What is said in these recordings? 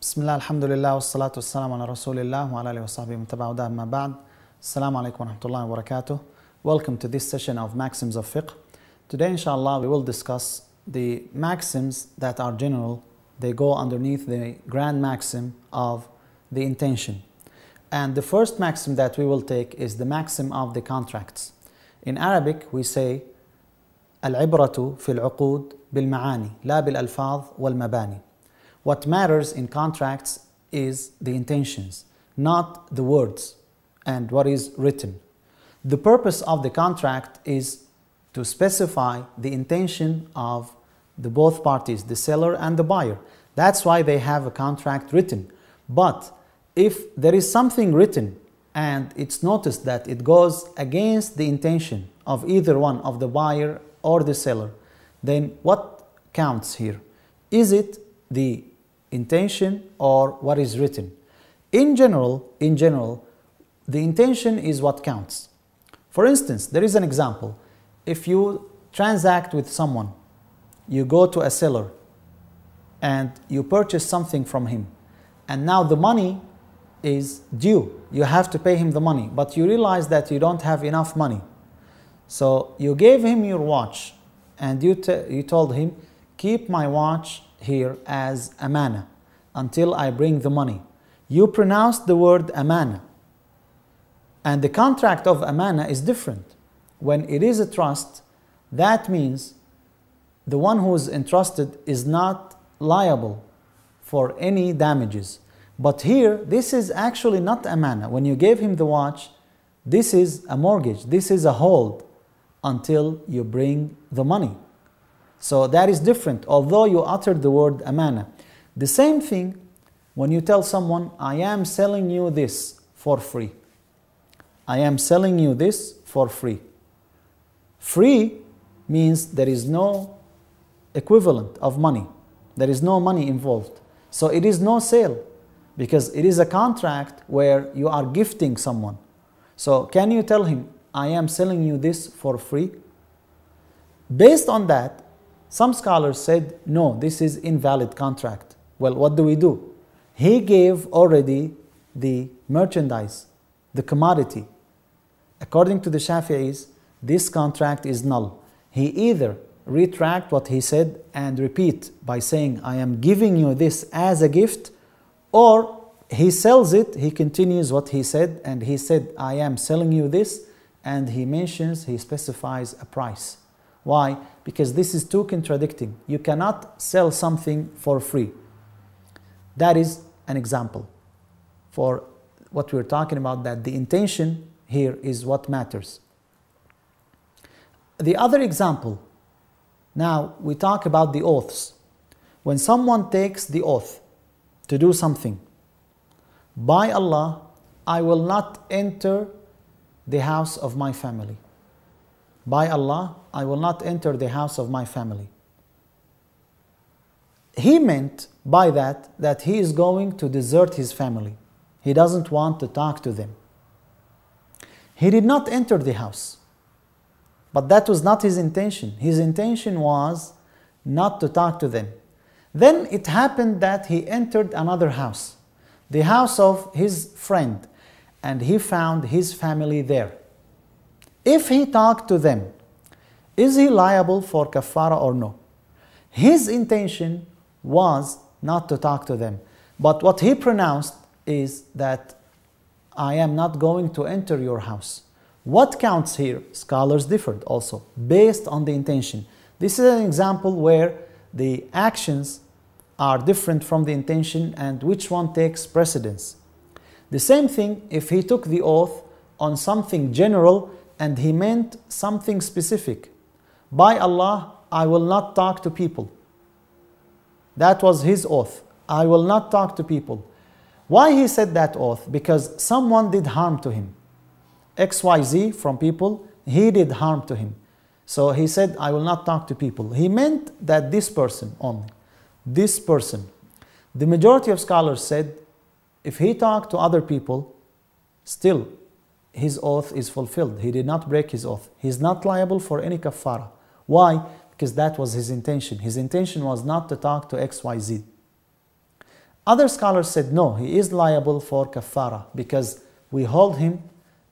Bismillah, alhamdulillah, wassalatu wassalamu ala rasulillah wa ala alihi wa sahbihi mutaba'udah amma ba'd. Assalamu alaikum wa rahmatullahi wa barakatuh. Welcome to this session of Maxims of Fiqh. Today, inshallah, we will discuss the maxims that are general. They go underneath the grand maxim of the intention. And the first maxim that we will take is the maxim of the contracts. In Arabic, we say, Al-ibratu fil uqud bil ma'ani, la bil alfaz wal mabani. What matters in contracts is the intentions, not the words and what is written. The purpose of the contract is to specify the intention of the both parties, the seller and the buyer. That's why they have a contract written. But if there is something written and it's noticed that it goes against the intention of either one of the buyer or the seller, then what counts here? Is it the intention or what is written? In general, the intention is what counts. For instance, there is an example. If you transact with someone, you go to a seller and you purchase something from him, and now the money is due. You have to pay him the money, but you realize that you don't have enough money. So you gave him your watch and you told him, keep my watch here as amana until I bring the money. You pronounced the word amana. And the contract of amana is different. When it is a trust, that means the one who is entrusted is not liable for any damages. But here, this is actually not amana. When you gave him the watch, this is a mortgage. This is a hold until you bring the money. So that is different, although you uttered the word amana. The same thing when you tell someone, I am selling you this for free. I am selling you this for free. Free means there is no equivalent of money. There is no money involved. So it is no sale because it is a contract where you are gifting someone. So can you tell him, I am selling you this for free? Based on that, some scholars said, no, this is invalid contract. Well, what do? He gave already the merchandise, the commodity. According to the Shafi'is, this contract is null. He either retract what he said and repeat by saying, I am giving you this as a gift, or he sells it, he continues what he said, and he said, I am selling you this, and he specifies a price. Why? Because this is too contradicting. You cannot sell something for free. That is an example for what we're talking about, that the intention here is what matters. The other example, now we talk about the oaths. When someone takes the oath to do something, by Allah, I will not enter the house of my family. By Allah, I will not enter the house of my family. He meant by that he is going to desert his family. He doesn't want to talk to them. He did not enter the house. But that was not his intention. His intention was not to talk to them. Then it happened that he entered another house, the house of his friend, and he found his family there. If he talked to them, is he liable for kafara or no? His intention was not to talk to them. But what he pronounced is that I am not going to enter your house. What counts here? Scholars differed also, based on the intention. This is an example where the actions are different from the intention and which one takes precedence. The same thing if he took the oath on something general and he meant something specific. By Allah, I will not talk to people. That was his oath. I will not talk to people. Why he said that oath? Because someone did harm to him. XYZ from people, he did harm to him. So he said, I will not talk to people. He meant that this person only. This person. The majority of scholars said, if he talked to other people, still his oath is fulfilled. He did not break his oath. He is not liable for any kafara. Why? Because that was his intention. His intention was not to talk to XYZ. Other scholars said no, he is liable for kafara because we hold him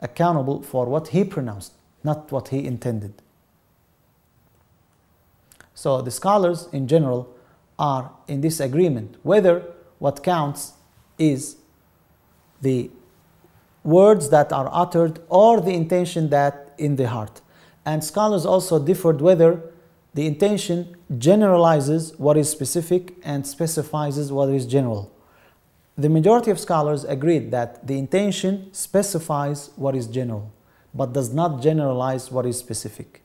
accountable for what he pronounced, not what he intended. So the scholars in general are in this agreement whether what counts is the words that are uttered or the intention that in the heart. And scholars also differed whether the intention generalizes what is specific and specifies what is general. The majority of scholars agreed that the intention specifies what is general, but does not generalize what is specific.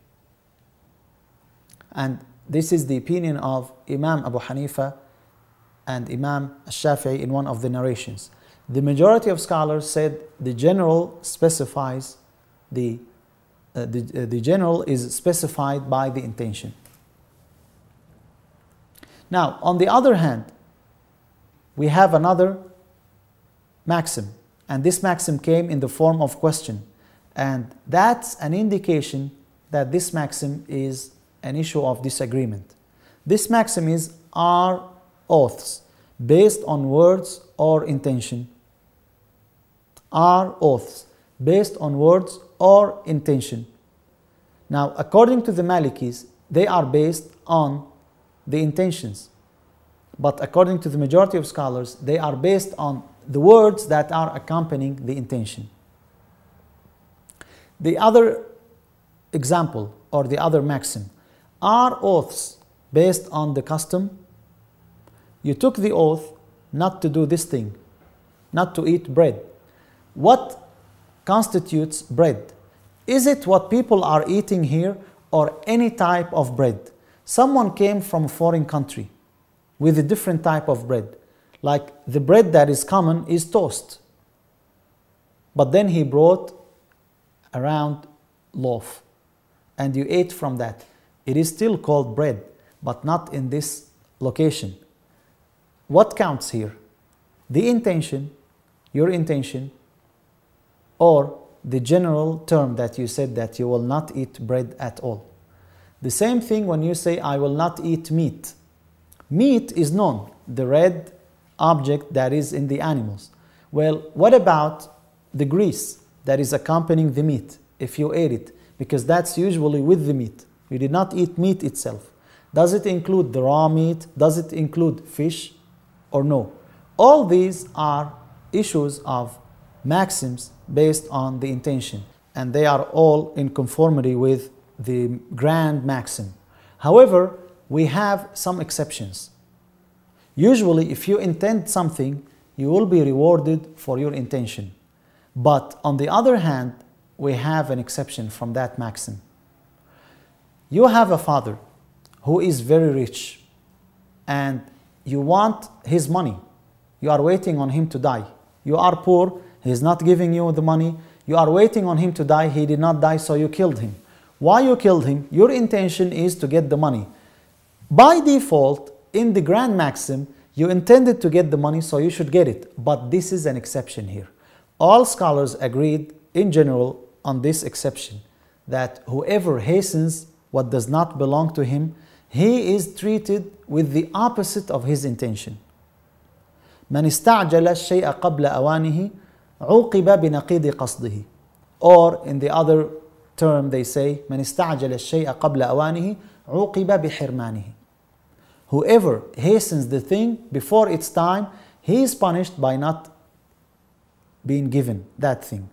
And this is the opinion of Imam Abu Hanifa and Imam Shafi'i in one of the narrations. The majority of scholars said the general specifies the general is specified by the intention. Now, on the other hand, we have another maxim, and this maxim came in the form of question, and that's an indication that this maxim is an issue of disagreement. This maxim is, are oaths based on words or intention? Are oaths based on words or intention? Now, according to the Malikis, they are based on the intentions. But according to the majority of scholars, they are based on the words that are accompanying the intention. The other example or the other maxim, are oaths based on the custom? You took the oath not to do this thing, not to eat bread. What constitutes bread? Is it what people are eating here or any type of bread? Someone came from a foreign country with a different type of bread. Like the bread that is common is toast. But then he brought a round loaf and you ate from that. It is still called bread, but not in this location. What counts here? The intention, your intention, or the general term that you said that you will not eat bread at all. The same thing when you say, I will not eat meat. Meat is known, the red object that is in the animals. Well, what about the grease that is accompanying the meat if you ate it? Because that's usually with the meat. You did not eat meat itself. Does it include the raw meat? Does it include fish or no? All these are issues of maxims based on the intention, and they are all in conformity with the grand maxim. However, we have some exceptions. Usually, if you intend something, you will be rewarded for your intention. But on the other hand, we have an exception from that maxim. You have a father who is very rich and you want his money. You are waiting on him to die. You are poor, he is not giving you the money. You are waiting on him to die, he did not die, so you killed him. Why you killed him? Your intention is to get the money. By default, in the grand maxim, you intended to get the money, so you should get it. But this is an exception here. All scholars agreed in general on this exception, that whoever hastens what does not belong to him, he is treated with the opposite of his intention. من استعجل الشيء قبل أوانه عوقب بنقيض قصده. Or in the other term they say من استعجل الشيء قبل أوانه عوقب بحرمانه. Whoever hastens the thing before its time, he is punished by not being given that thing.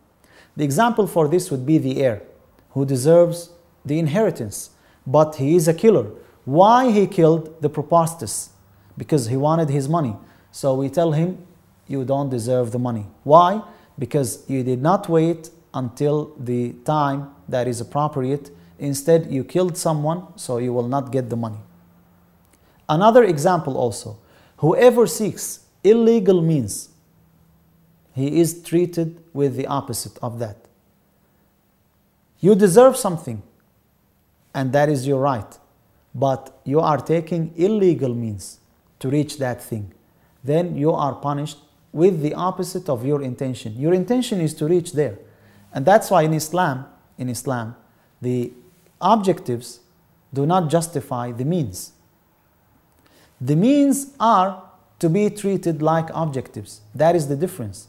The example for this would be the heir who deserves the inheritance, but he is a killer. Why he killed the propostus? Because he wanted his money. So we tell him, you don't deserve the money. Why? Because you did not wait until the time that is appropriate. Instead, you killed someone, so you will not get the money. Another example also, whoever seeks illegal means, he is treated with the opposite of that. You deserve something, and that is your right, but you are taking illegal means to reach that thing. Then you are punished with the opposite of your intention. Your intention is to reach there. And that's why in Islam, the objectives do not justify the means. The means are to be treated like objectives. That is the difference.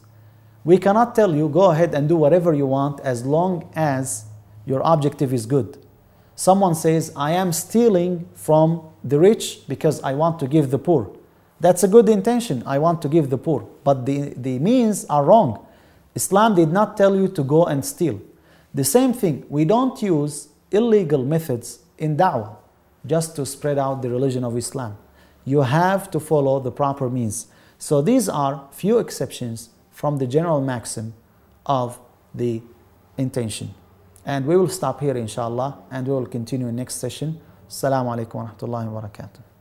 We cannot tell you, go ahead and do whatever you want as long as your objective is good. Someone says, I am stealing from the rich because I want to give the poor. That's a good intention, I want to give the poor. But the means are wrong. Islam did not tell you to go and steal. The same thing, we don't use illegal methods in da'wah just to spread out the religion of Islam. You have to follow the proper means. So these are few exceptions from the general maxim of the intention. And we will stop here inshallah, and we will continue in next session. Assalamu alaikum wa rahmatullahi wa barakatuh.